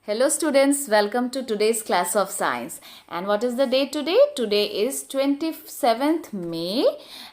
Hello students, welcome to today's class of science. And what is the date today? Today is 27th May,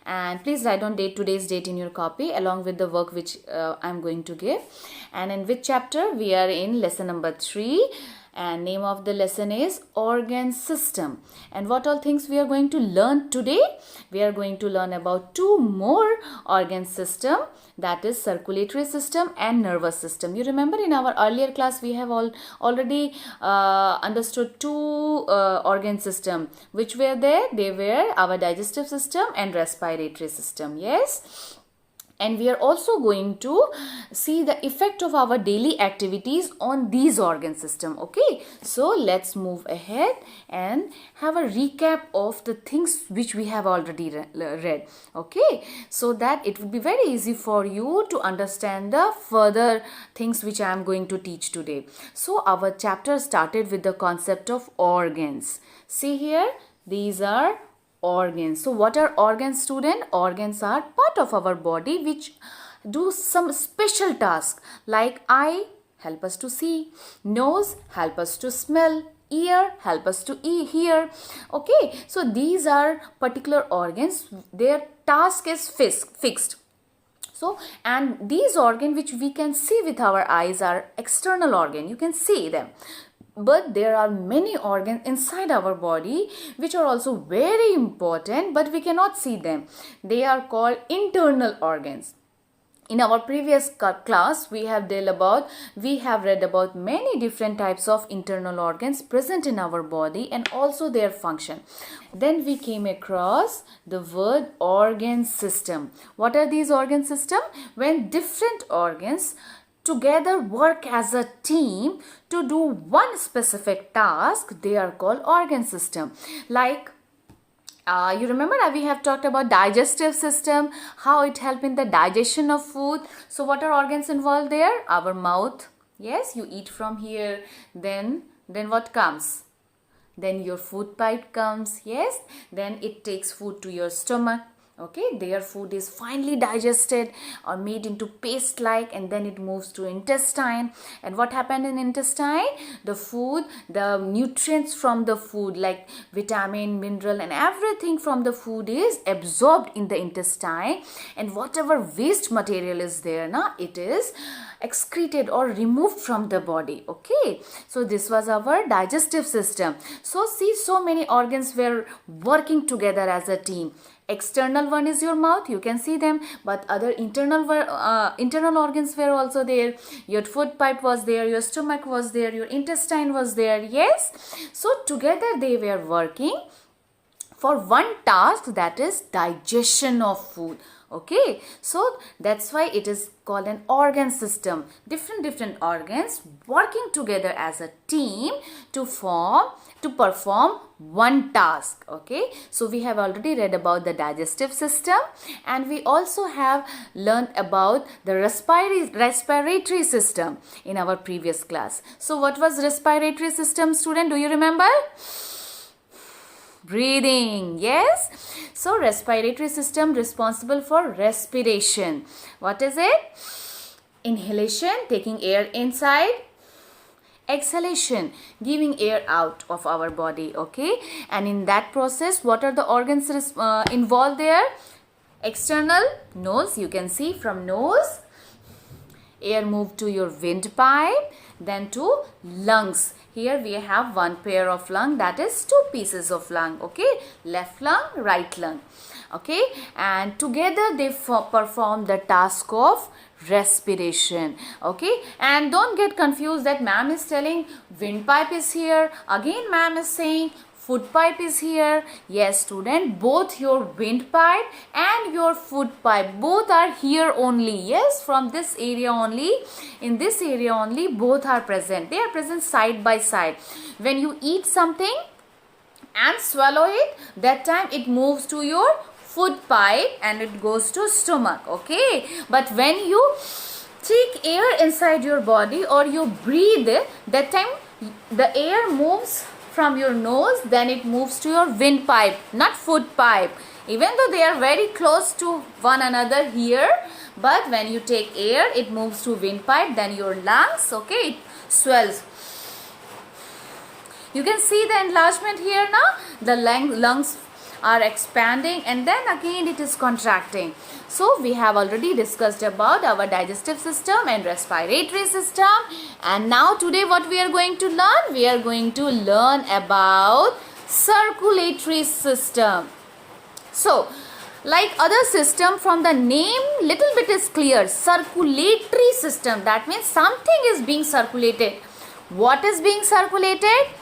and please write down today's date in your copy along with the work which I am going to give. And in which chapter? We are in lesson number 3, and name of the lesson is organ system. And what all things we are going to learn today? We are going to learn about two more organ system, that is circulatory system and nervous system. You remember in our earlier class we have already understood two organ system. Which were there? They were our digestive system and respiratory system. Yes. And we are also going to see the effect of our daily activities on these organ system. Okay, so let's move ahead and have a recap of the things which we have already read. Okay, so that it would be very easy for you to understand the further things which I am going to teach today. So our chapter started with the concept of organs. See here, these are organs. So what are organs, student? Organs are part of our body which do some special task, like eye help us to see, nose help us to smell, ear help us to hear. Okay, so these are particular organs, their task is fixed. So, and these organs which we can see with our eyes are external organ, you can see them. But there are many organs inside our body which are also very important, but we cannot see them. They are called internal organs. In our previous class, we have read about many different types of internal organs present in our body and also their function. Then we came across the word organ system. What are these organ system? When different organs together work as a team to do one specific task, they are called organ system. Like you remember we have talked about digestive system, how it helps in the digestion of food. So what are organs involved there? Our mouth. Yes, you eat from here. Then what comes? Then your food pipe comes. Yes, then it takes food to your stomach. Okay, their food is finely digested or made into paste like, and then it moves to intestine. And what happened in intestine? The food, the nutrients from the food like vitamin, mineral and everything from the food is absorbed in the intestine, and whatever waste material is there now, it is excreted or removed from the body. Okay, so this was our digestive system. So see, so many organs were working together as a team. External one is your mouth, you can see them, but other internal organs were also there. Your food pipe was there, your stomach was there, your intestine was there. Yes, so together they were working for one task, that is digestion of food. Okay, so that's why it is called an organ system. Different organs working together as a team to perform one task. Okay, so we have already read about the digestive system, and we also have learned about the respiratory system in our previous class. So what was respiratory system, student? Do you remember? Breathing. Yes, so respiratory system responsible for respiration. What is it? Inhalation, taking air inside. Exhalation, giving air out of our body. Okay, and in that process, what are the organs involved there? External, nose, you can see from nose, air moved to your windpipe, then to lungs. Here we have one pair of lung, that is two pieces of lung. Okay, left lung, right lung. Okay, and together they perform the task of respiration. Okay, and don't get confused that ma'am is telling windpipe is here, again ma'am is saying food pipe is here. Yes, student, both your windpipe and your food pipe, both are here only. Yes, from this area only, in this area only, both are present. They are present side by side. When you eat something and swallow it, that time it moves to your food pipe and it goes to stomach. Okay, but when you take air inside your body or you breathe, that time the air moves from your nose, then it moves to your windpipe, not food pipe. Even though they are very close to one another here, but when you take air, it moves to windpipe, then your lungs. Okay, it swells. You can see the enlargement here now. The lungs are expanding and then again it is contracting. So we have already discussed about our digestive system and respiratory system, and now today what we are going to learn? We are going to learn about circulatory system. So like other system, from the name little bit is clear, circulatory system, that means something is being circulated. What is being circulated?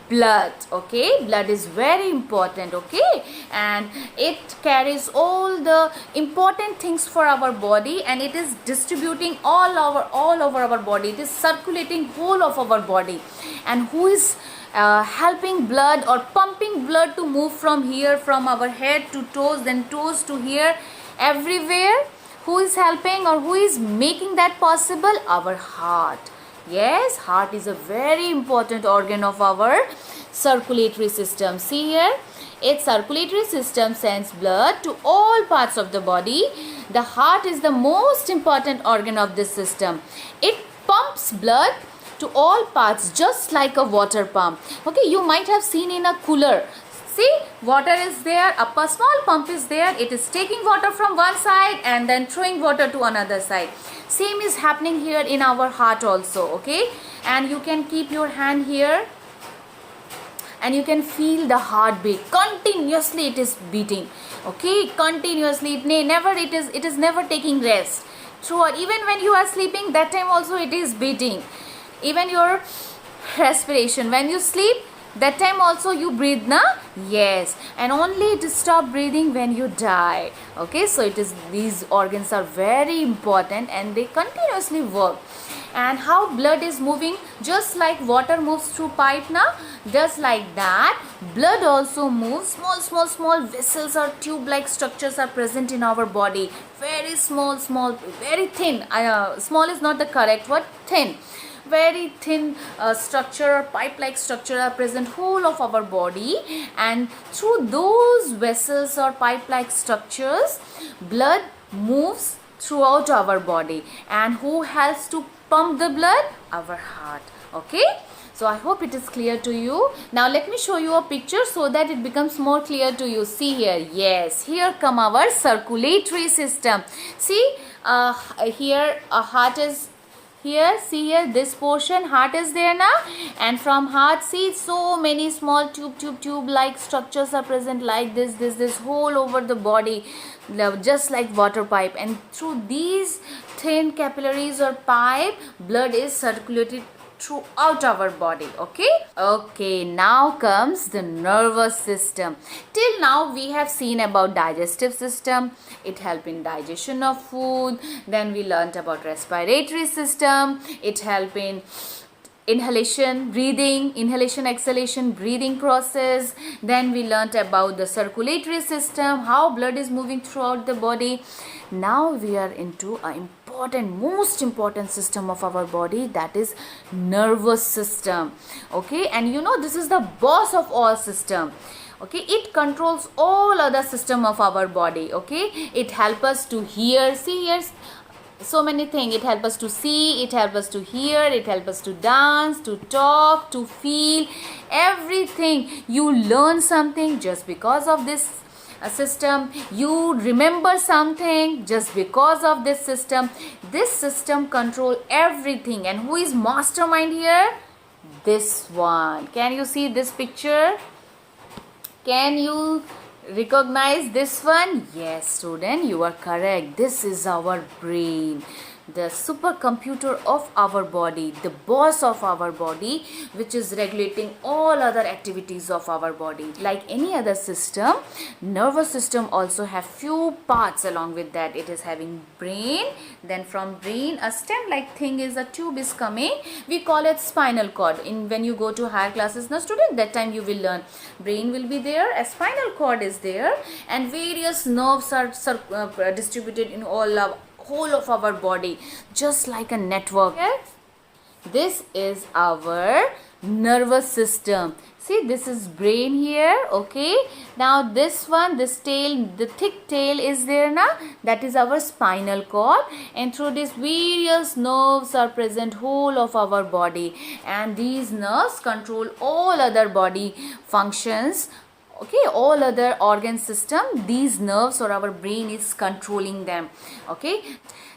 Blood. Okay, blood is very important. Okay, and it carries all the important things for our body, and it is distributing all over our body. It is circulating whole of our body. And who is helping blood or pumping blood to move from here, from our head to toes, then toes to here, everywhere? Who is helping or who is making that possible? Our heart. Yes, heart is a very important organ of our circulatory system. See here, its circulatory system sends blood to all parts of the body. The heart is the most important organ of this system. It pumps blood to all parts just like a water pump. Okay, you might have seen in a cooler. See, water is there, a small pump is there. It is taking water from one side and then throwing water to another side. Same is happening here in our heart also. Okay, and you can keep your hand here and you can feel the heartbeat. Continuously it is beating. Okay, continuously. It is never taking rest. Throughout, even when you are sleeping, that time also it is beating. Even your respiration, when you sleep, that time also you breathe, na? Yes, and only it stop breathing when you die. Okay, so it is, these organs are very important and they continuously work. And how blood is moving, just like water moves through pipe, na? Just like that, blood also moves. Small vessels or tube-like structures are present in our body. Very small, very thin. Small is not the correct word. Thin. Very thin structure or pipe-like structure are present whole of our body, and through those vessels or pipe-like structures, blood moves throughout our body. And who helps to pump the blood? Our heart. Okay, so I hope it is clear to you. Now let me show you a picture so that it becomes more clear to you. See here. Yes, here come our circulatory system. See, here a heart is here. See here, this portion, heart is there now, and from heart, see, so many small tube like structures are present like this whole over the body, just like water pipe. And through these thin capillaries or pipe, blood is circulated throughout our body. Okay, now comes the nervous system. Till now we have seen about digestive system. It helps in digestion of food. Then we learnt about respiratory system. It helps in inhalation, breathing, inhalation, exhalation, breathing process. Then we learnt about the circulatory system, how blood is moving throughout the body. Now we are into a most important system of our body, that is nervous system. Okay, and you know, this is the boss of all system. Okay, it controls all other system of our body. Okay, it helps us to hear. See here, so many things. It helps us to see, it helps us to hear, it helps us to dance, to talk, to feel, everything. You learn something just because of this system. You remember something just because of this system. This system control everything. And who is mastermind here? This one. Can you see this picture? Can you recognize this one? Yes, student, you are correct. This is our brain, the supercomputer of our body, the boss of our body, which is regulating all other activities of our body. Like any other system, nervous system also have few parts along with that. It is having brain, then from brain a stem-like thing is, a tube is coming. We call it spinal cord. When you go to higher classes, now student, that time you will learn. Brain will be there, a spinal cord is there, and various nerves are distributed in whole of our body, just like a network. Yes? This is our nervous system. See, this is brain here, okay. Now this one, this tail, the thick tail is there now. That is our spinal cord, and through these various nerves are present whole of our body, and these nerves control all other body functions. Okay, all other organ system, these nerves or our brain is controlling them. Okay,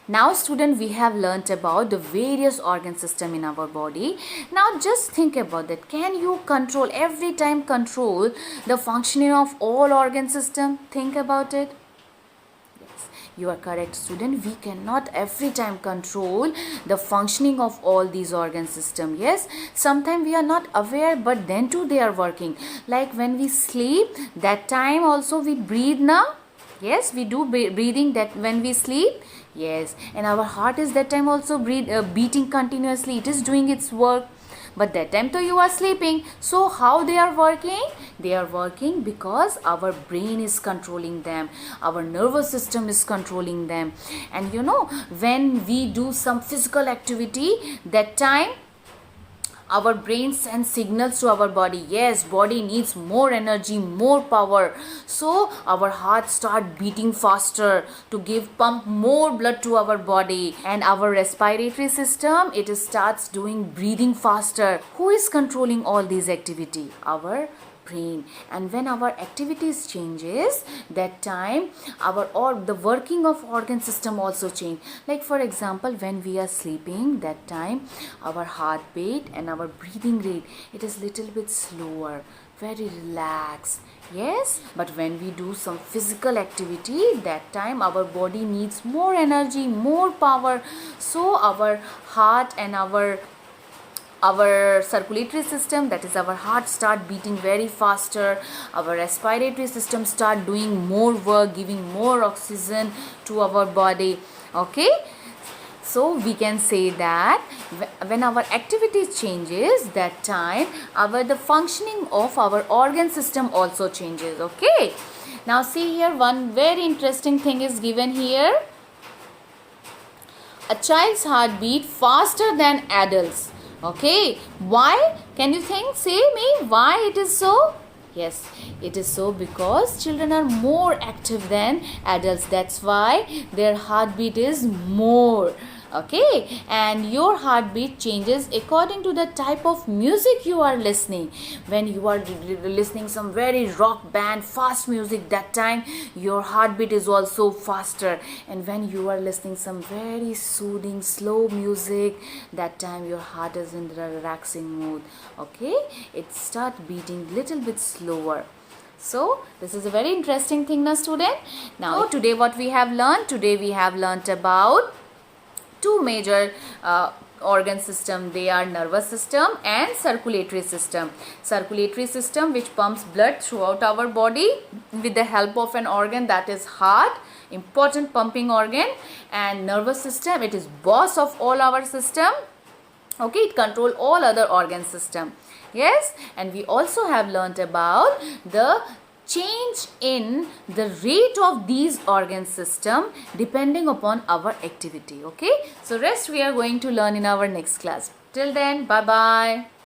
now student, we have learnt about the various organ system in our body. Now just think about that. Can you control, every time control the functioning of all organ system? Think about it. You are correct, student. We cannot every time control the functioning of all these organ system. Yes, sometimes we are not aware, but then too they are working. Like when we sleep, that time also we breathe now. Yes, we do breathing that when we sleep. Yes, and our heart is that time also beating continuously. It is doing its work. But that time too you are sleeping. So how they are working? They are working because our brain is controlling them. Our nervous system is controlling them. And you know, when we do some physical activity, that time our brain sends signals to our body. Yes, body needs more energy, more power. So our heart start beating faster to pump more blood to our body. And our respiratory system, it starts doing breathing faster. Who is controlling all these activity? Our brain. And when our activities changes, that time the working of organ system also change. Like for example, when we are sleeping, that time our heartbeat and our breathing rate, it is little bit slower, very relaxed. Yes, but when we do some physical activity, that time our body needs more energy, more power. So our heart and our circulatory system, that is our heart, start beating very faster. Our respiratory system start doing more work, giving more oxygen to our body. Okay, so we can say that when our activity changes, that time the functioning of our organ system also changes. Okay, now see here, one very interesting thing is given here. A child's heart beat faster than adults. Okay, why? Can you think? Say me, why it is so? Yes, it is so because children are more active than adults. That's why their heartbeat is more. Okay, and your heartbeat changes according to the type of music you are listening. When you are listening some very rock band fast music, that time your heartbeat is also faster. And when you are listening some very soothing slow music, that time your heart is in the relaxing mood. Okay, it start beating little bit slower. So this is a very interesting thing now, student. Now today what we have learned? Today we have learnt about two major organ system. They are nervous system and circulatory system. Circulatory system, which pumps blood throughout our body with the help of an organ, that is heart, important pumping organ. And nervous system, it is boss of all our system. Okay, it control all other organ system. Yes, and we also have learnt about the change in the rate of these organ system depending upon our activity. Okay, so rest we are going to learn in our next class. Till then, bye bye.